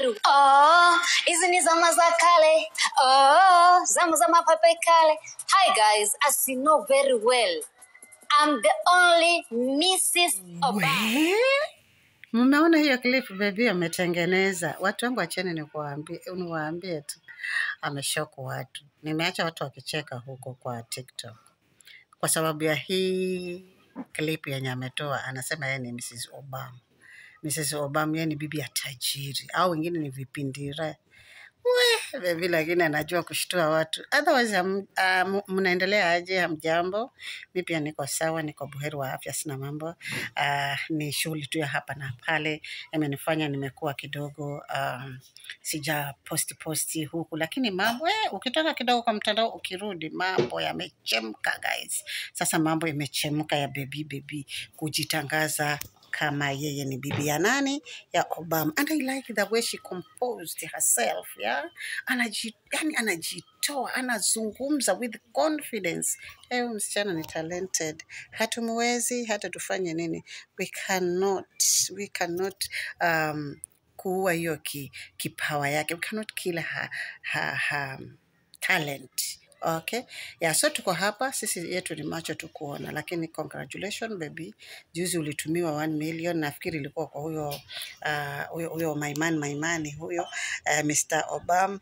very hizi ni zama za kale. Zama pepe kale. Hi guys, as you know very well, I'm the only Mrs. Obama. Mnaona hiyo clip baby ametengeneza. Watu wangu acheni niwaambie tu. Ameshoku watu. Nimeacha watu wakicheka huko kwa TikTok. Kwa sababu ya hii clip yenye ametoa, anasema yeye ni Mrs. Obama. Mrs. Obama yeye ni bibi ya tajiri. Au wengine ni vipindira. Baby lakini anajua kushtua watu. Otherwise mnaendelea aje? Hamjambo? Mimi pia niko sawa, niko buheri wa afya, sina mambo. Ni shughuli tu ya hapa na pale imenifanya nimekuwa kidogo sija posti huku, lakini mambo ukitoka kidogo kwa mtandao ukirudi mambo yamechemka guys. Sasa mambo yamechemka ya baby kujitangaza kama yeye ni bibi ya nani? Ya Obama. And I like the way she composed herself, yeah? Anajitoa, anazungumza with confidence. Msichana ni talented. Hatumwezi, hata tufanye nini. We cannot kuua hiyo kipawa yake. We cannot kill her talent. Okay. Yeah, so tuko hapa, sisi yetu ni macho tu kuona, lakini congratulations baby. Juzi ulitumiwa 1 million, nafikiri ilikuwa kwa huyo Maimani huyo, Mr. Obama.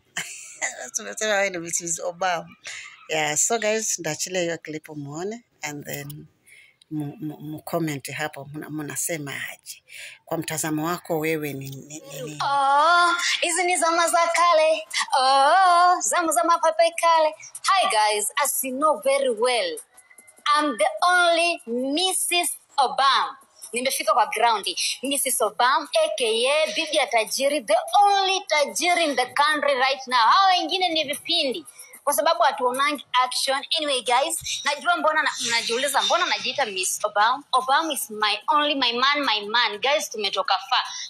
Tumesema wewe ni Mrs. Obama. Yeah, so guys, ndaachilia hiyo clip muone and then comment hapo mnasema aje. Kwa mtazamo wako wewe ni hizi ni zama za kale. Zama pepe kale. Hi guys, as you know very well, I'm the only Mrs. Obama. Nimefika kwa ground. Mrs. Obama aka bibi ya tajiri, the only tajiri in the country right now. Hao wengine ni vipindi kwa sababu hatuonangi action. Anyway guys, najua mbona mnajiuliza mbona najiita Miss Obama. Obama is my man. Guys,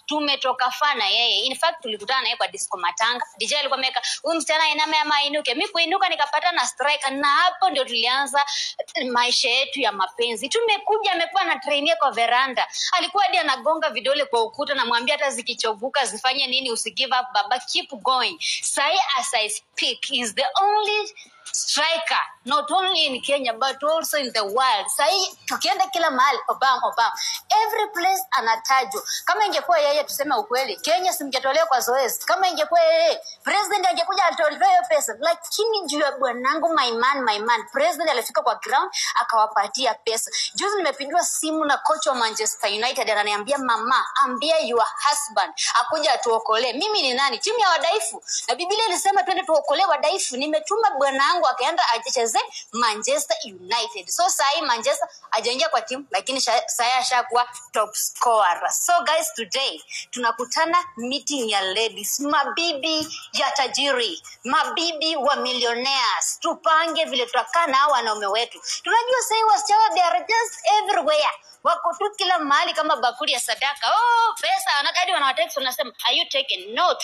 tumetoka fa na yeye. In fact tulikutana naye kwa disco matanga. DJ alikuwa ameka huyu msichana iname ama inuke. Mimi kuinuka nikapata na strike, na hapo ndio tulianza maisha yetu ya mapenzi. Tumekuja amekuwa na trainia kwa veranda. Alikuwa hadi anagonga vidole kwa ukuta na mwambia hata zikichovuka zifanye nini, usigive up baba, keep going. Sai as I speak is the only striker, not only in Kenya but also in the world. Sai tukienda kila mahali Obama. Every place anatajwa. Kama ingekuwa yeye, tuseme ukweli, Kenya simngetolewa kwa zoezi. Kama ingekuwa yeye, president angekuja atolewe hiyo pesa. Lakini juu ya bwanangu my man, president alifika kwa ground akawapatia pesa. Juzi nimepigiwa simu na coach wa Manchester United, ananiambia mama, ambia your husband akuja atuokolee. Mimi ni nani? Timu ya wadaifu. Na Biblia ilisema twende tuokolee wadaifu. Nimetuma bwanangu akaenda acheze Manchester United. So sai Manchester ajaingia kwa timu, lakini saya ashakuwa top scorer. So guys, today tunakutana meeting ya ladies, mabibi ya tajiri, mabibi wa millionaires. Tupange vile tutakaa na wanaume wetu. Tunajua sai wasichana they are just everywhere. Wako tu kila mahali kama bakuli ya sadaka. Pesa, anakadi wanawatext wanasema, "Are you taken?" No,